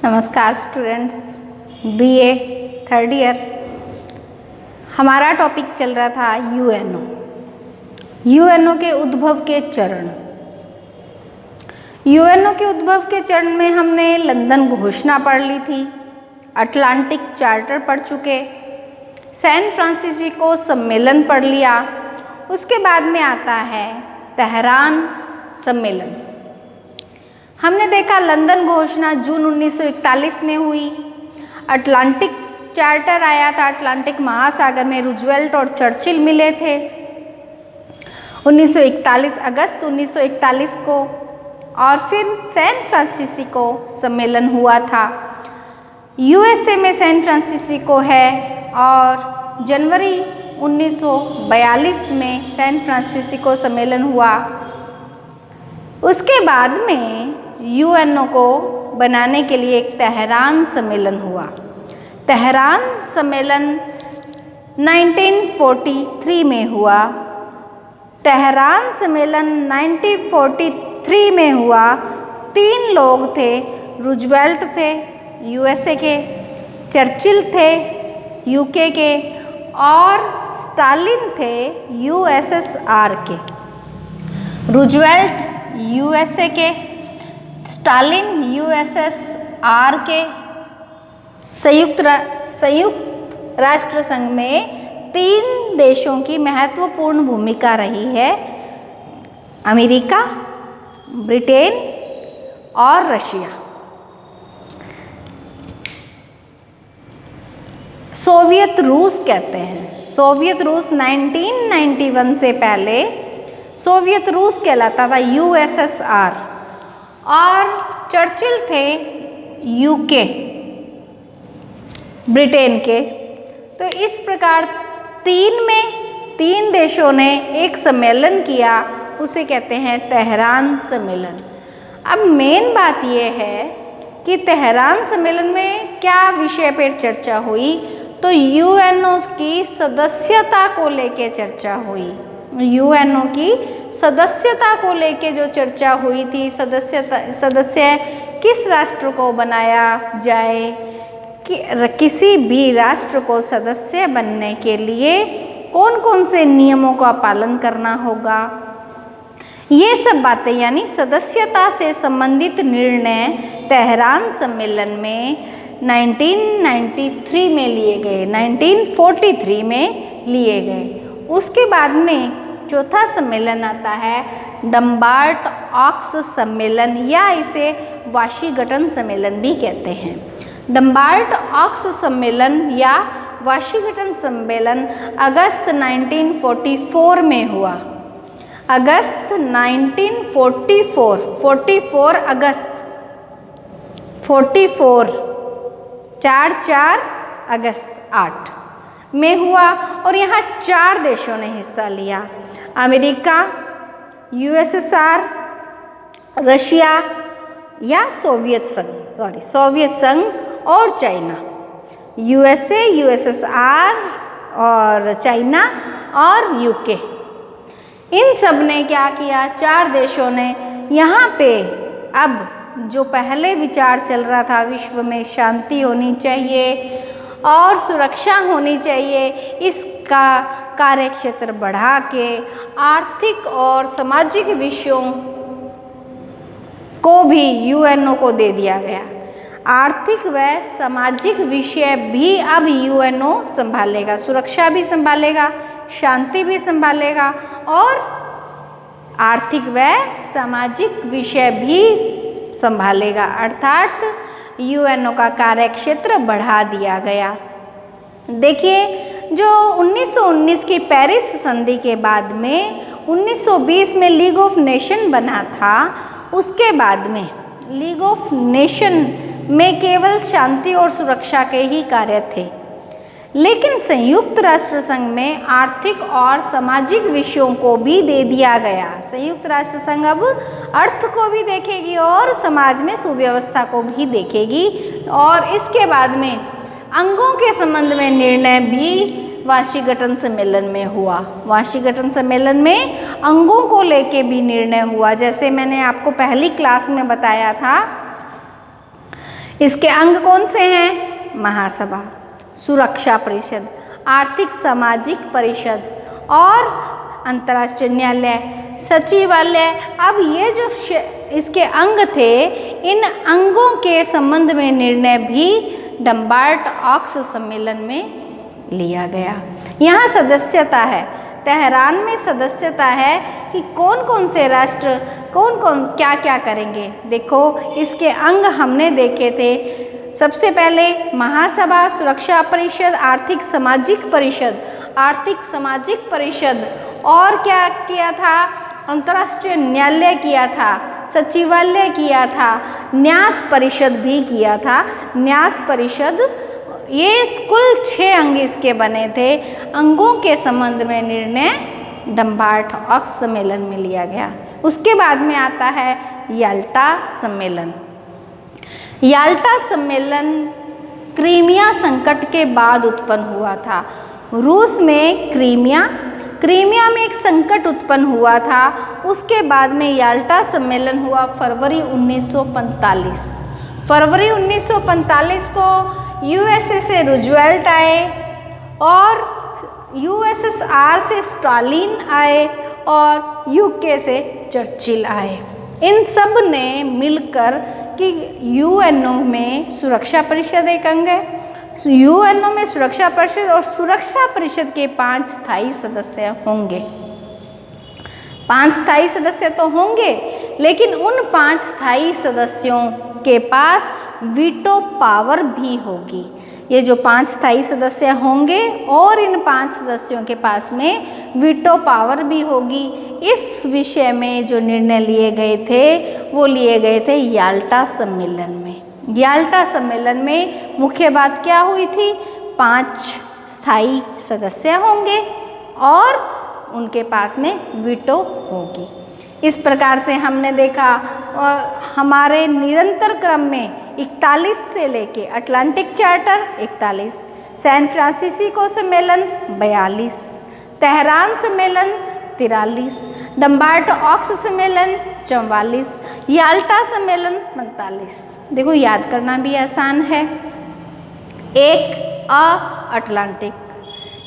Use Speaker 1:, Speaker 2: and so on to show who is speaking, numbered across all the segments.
Speaker 1: नमस्कार students, BA third year. हमारा topic चल रहा था यूएनओ के उद्भव के चरण। यूएनओ के उद्भव के चरण में हमने लंदन घोषणा पढ़ ली थी, अटलांटिक चार्टर पढ़ चुके, सैन फ्रांसिस्को सम्मेलन पढ़ लिया। उसके बाद में आता है तेहरान सम्मेलन। हमने देखा लंदन घोषणा जून 1941 में हुई। अटलांटिक चार्टर आया था, अटलांटिक महासागर में रूजवेल्ट और चर्चिल मिले थे 1941 अगस्त 1941 को। और फिर सैन फ्रांसिस्को सम्मेलन हुआ था। यूएसए में सैन फ्रांसिस्को है और जनवरी 1942 में सैन फ्रांसिस्को सम्मेलन हुआ। उसके बाद में यूएनओ को बनाने के लिए एक तेहरान सम्मेलन हुआ। तेहरान सम्मेलन 1943 में हुआ। तेहरान सम्मेलन 1943 में हुआ। 3 लोग थे, रूजवेल्ट थे यूएसए के, चर्चिल थे यूके के और स्टालिन थे यूएसएसआर के। रूजवेल्ट यूएसए के, स्टालिन यूएसएसआर के। संयुक्त राष्ट्र संघ में 3 देशों की महत्वपूर्ण भूमिका रही है, अमेरिका, ब्रिटेन और रशिया। सोवियत रूस कहते हैं। सोवियत रूस 1991 से पहले सोवियत रूस कहलाता था यूएसएसआर, और चर्चिल थे यूके, ब्रिटेन के। तो इस प्रकार 3 देशों ने एक सम्मेलन किया, उसे कहते हैं तेहरान सम्मेलन। अब मेन बात यह है कि तेहरान सम्मेलन में क्या विषय पर चर्चा हुई, तो यूएनओ की सदस्यता को लेकर चर्चा हुई। यूएनओ की सदस्यता को लेके जो चर्चा हुई थी, सदस्य किस राष्ट्र को बनाया जाए, कि किसी भी राष्ट्र को सदस्य बनने के लिए कौन कौन से नियमों का पालन करना होगा, ये सब बातें यानी सदस्यता से संबंधित निर्णय तेहरान सम्मेलन में 1993 में लिए गए, 1943 में लिए गए। उसके बाद में चौथा सम्मेलन आता है डम्बार्ट ऑक्स सम्मेलन, या इसे वाशिंगटन सम्मेलन भी कहते हैं। डम्बार्ट ऑक्स सम्मेलन या वाशिंगटन सम्मेलन अगस्त 1944 में हुआ। अगस्त 1944, 44 अगस्त 44, 4 अगस्त 8 में हुआ। और यहाँ 4 देशों ने हिस्सा लिया, अमेरिका, यूएसएसआर, रशिया या सोवियत संघ और चाइना। यूएसए, यूएसएसआर और चाइना और यूके, इन सब ने क्या किया, 4 देशों ने यहाँ पे अब जो पहले विचार चल रहा था विश्व में शांति होनी चाहिए और सुरक्षा होनी चाहिए, इसका कार्यक्षेत्र बढ़ा के आर्थिक और सामाजिक विषयों को भी यूएनओ को दे दिया गया। आर्थिक व सामाजिक विषय भी अब यूएनओ संभालेगा, सुरक्षा भी संभालेगा, शांति भी संभालेगा और आर्थिक व सामाजिक विषय भी संभालेगा। अर्थात यूएनओ का कार्यक्षेत्र बढ़ा दिया गया। देखिए, जो 1919 की पेरिस संधि के बाद में 1920 में लीग ऑफ नेशन बना था, उसके बाद में लीग ऑफ नेशन में केवल शांति और सुरक्षा के ही कार्य थे, लेकिन संयुक्त राष्ट्र संघ में आर्थिक और सामाजिक विषयों को भी दे दिया गया। संयुक्त राष्ट्र संघ अब अर्थ को भी देखेगी और समाज में सुव्यवस्था को भी देखेगी। और इसके बाद में अंगों के संबंध में निर्णय भी वाशिंगटन सम्मेलन में हुआ। वाशिंगटन सम्मेलन में अंगों को लेके भी निर्णय हुआ। जैसे मैंने आपको पहली क्लास में बताया था इसके अंग कौन से हैं? महासभा, सुरक्षा परिषद, आर्थिक सामाजिक परिषद और अंतर्राष्ट्रीय न्यायालय, सचिवालय। अब ये जो इसके अंग थे, इन अंगों के संबंध में निर्णय भी डम्बार्ट ऑक्स सम्मेलन में लिया गया। यहाँ सदस्यता है, तेहरान में सदस्यता है कि कौन कौन से राष्ट्र कौन कौन क्या क्या करेंगे। देखो इसके अंग हमने देखे थे, सबसे पहले महासभा, सुरक्षा परिषद, आर्थिक सामाजिक परिषद और क्या किया था? अंतर्राष्ट्रीय न्यायालय किया था, सचिवालय किया था, न्यास परिषद भी किया था। न्यास परिषद, ये कुल 6 अंग इसके बने थे। अंगों के संबंध में निर्णय डम्बार्ट ऑक्स सम्मेलन में लिया गया। उसके बाद में आता है याल्टा सम्मेलन। याल्टा सम्मेलन क्रीमिया संकट के बाद उत्पन्न हुआ था। रूस में क्रीमिया में एक संकट उत्पन्न हुआ था। उसके बाद में याल्टा सम्मेलन हुआ फरवरी 1945। फरवरी 1945 को यूएसए से रूजवेल्ट आए और यूएसएसआर से स्टालिन आए और यूके से चर्चिल आए। इन सब ने मिलकर कि यूएनओ में सुरक्षा परिषद एक अंग है, यूएनओ में सुरक्षा परिषद और सुरक्षा परिषद के 5 स्थायी सदस्य होंगे। 5 स्थायी सदस्य तो होंगे, लेकिन उन 5 स्थायी सदस्यों के पास वीटो पावर भी होगी। ये जो 5 स्थायी सदस्य होंगे और इन 5 सदस्यों के पास में वीटो पावर भी होगी। इस विषय में जो निर्णय लिए गए थे वो लिए गए थे याल्टा सम्मेलन में। याल्टा सम्मेलन में मुख्य बात क्या हुई थी? 5 स्थायी सदस्य होंगे और उनके पास में वीटो होगी। इस प्रकार से हमने देखा हमारे निरंतर क्रम में 41 से लेके अटलांटिक चार्टर 41, सैन फ्रांसिस्को सम्मेलन 42, तेहरान सम्मेलन 43, डम्बार्ट ऑक्स सम्मेलन 44, याल्टा सम्मेलन 45। देखो याद करना भी आसान है। 1 अटलांटिक,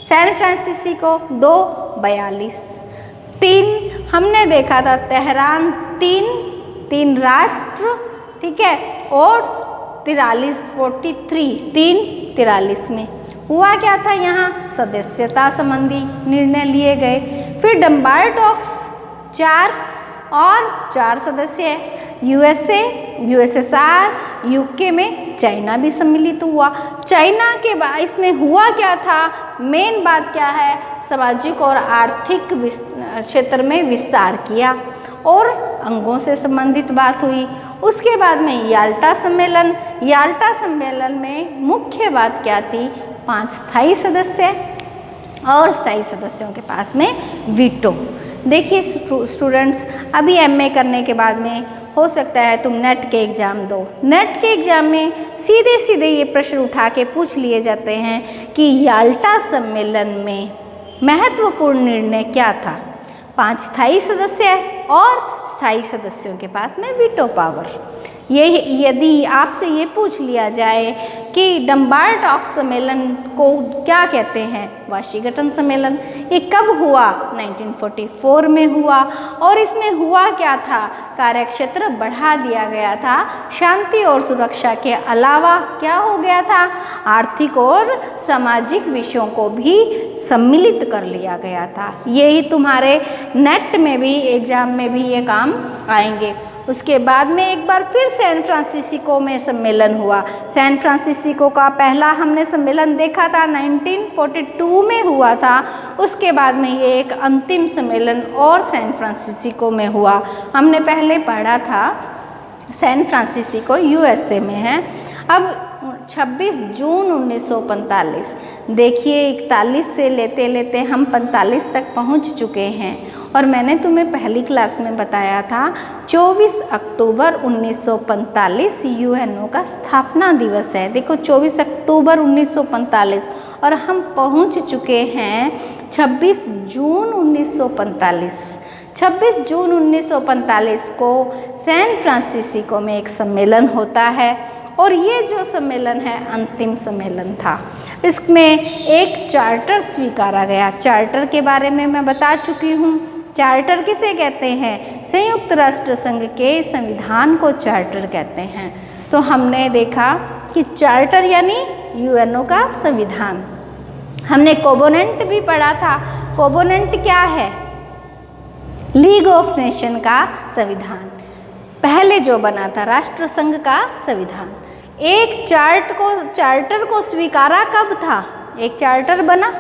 Speaker 1: सैन फ्रांसिस्को 2 42, 3 हमने देखा था तेहरान 3 राष्ट्र, ठीक है, और 43 में हुआ क्या था? यहाँ सदस्यता संबंधी निर्णय लिए गए। फिर डम्बार्ट ऑक्स 4 सदस्य, यूएसए, यूएसएसआर, यूके में चाइना भी सम्मिलित हुआ। चाइना के बाद इसमें हुआ क्या था? मेन बात क्या है? सामाजिक और आर्थिक क्षेत्र में विस्तार किया और अंगों से संबंधित बात हुई। उसके बाद में याल्टा सम्मेलन में मुख्य बात क्या थी? 5 स्थायी सदस्य और स्थायी सदस्यों के पास में वीटो। देखिए स्टूडेंट्स, अभी एमए करने के बाद में हो सकता है तुम नेट के एग्ज़ाम दो। नेट के एग्ज़ाम में सीधे ये प्रश्न उठा के पूछ लिए जाते हैं कि याल्टा सम्मेलन में महत्वपूर्ण निर्णय क्या था? 5 स्थायी सदस्य और स्थायी सदस्यों के पास में वीटो पावर। ये यदि आपसे ये पूछ लिया जाए कि डम्बार्ट ऑक्स सम्मेलन को क्या कहते हैं? वाशिंगटन सम्मेलन। ये कब हुआ? 1944 में हुआ। और इसमें हुआ क्या था? कार्यक्षेत्र बढ़ा दिया गया था। शांति और सुरक्षा के अलावा क्या हो गया था? आर्थिक और सामाजिक विषयों को भी सम्मिलित कर लिया गया था। यही तुम्हारे नेट में भी एग्जाम में भी ये काम आएंगे। उसके बाद में एक बार फिर सैन फ्रांसिस्को में सम्मेलन हुआ। सैन फ्रांसिस्को का पहला हमने सम्मेलन देखा था 1942 में हुआ था। उसके बाद में ये एक अंतिम सम्मेलन और सैन फ्रांसिस्को में हुआ। हमने पहले पढ़ा था सैन फ्रांसिस्को यूएसए में है। अब 26 जून 1945, देखिए 41 से लेते लेते हम 45 तक पहुंच चुके हैं। और मैंने तुम्हें पहली क्लास में बताया था 24 अक्टूबर 1945 यूएनओ का स्थापना दिवस है। देखो 24 अक्टूबर 1945 और हम पहुंच चुके हैं 26 जून 1945। 26 जून 1945 को सैन फ्रांसिस्को में एक सम्मेलन होता है और ये जो सम्मेलन है अंतिम सम्मेलन था। इसमें एक चार्टर स्वीकारा गया। चार्टर के बारे में मैं बता चुकी हूँ। चार्टर किसे कहते हैं? संयुक्त राष्ट्र संघ के संविधान को चार्टर कहते हैं। तो हमने देखा कि चार्टर यानी यूएनओ का संविधान। हमने कोवोनेंट भी पढ़ा था। कोवोनेंट क्या है? लीग ऑफ नेशन का संविधान, पहले जो बना था राष्ट्र संघ का संविधान। एक चार्टर को स्वीकारा कब था? एक चार्टर बना,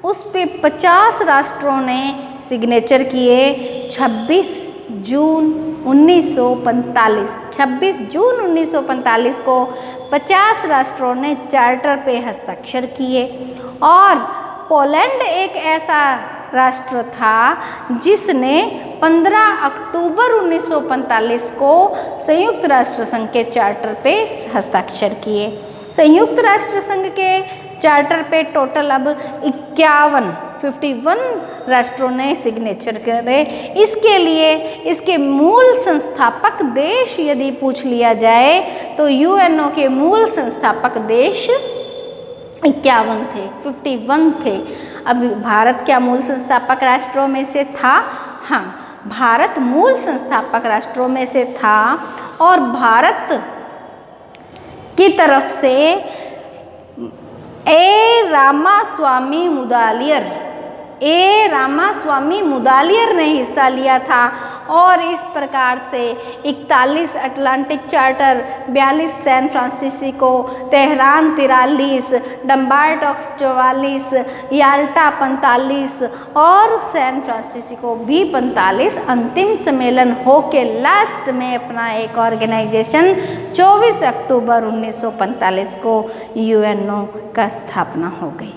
Speaker 1: उस पे 50 राष्ट्रों ने सिग्नेचर किए 26 जून 1945। 26 जून 1945 को 50 राष्ट्रों ने चार्टर पे हस्ताक्षर किए। और पोलैंड एक ऐसा राष्ट्र था जिसने 15 अक्टूबर 1945 को संयुक्त राष्ट्र संघ के चार्टर पे हस्ताक्षर किए। संयुक्त राष्ट्र संघ के चार्टर पे टोटल अब 51 राष्ट्रों ने सिग्नेचर करे। इसके लिए इसके मूल संस्थापक देश यदि पूछ लिया जाए तो यूएनओ के मूल संस्थापक देश 51 थे, 51 थे। अब भारत क्या मूल संस्थापक राष्ट्रों में से था? हाँ, भारत मूल संस्थापक राष्ट्रों में से था। और भारत की तरफ से ए रामास्वामी मुदालियर ने हिस्सा लिया था। और इस प्रकार से 41 Atlantic charter, 42 San Francisco, Tehran 43, Dumbarton Oaks 44, Yalta 45 और सैन फ्रांसिस्को भी 45 अंतिम सम्मेलन हो के लास्ट में अपना एक ऑर्गेनाइजेशन 24 अक्टूबर 1945 को यूएनओ का स्थापना हो गई।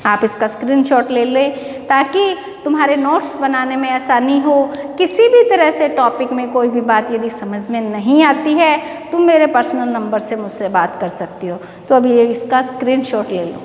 Speaker 1: आप इसका स्क्रीनशॉट ले लें ताकि तुम्हारे नोट्स बनाने में आसानी हो। किसी भी तरह से टॉपिक में कोई भी बात यदि समझ में नहीं आती है तुम मेरे पर्सनल नंबर से मुझसे बात कर सकती हो। तो अभी इसका स्क्रीनशॉट ले लो।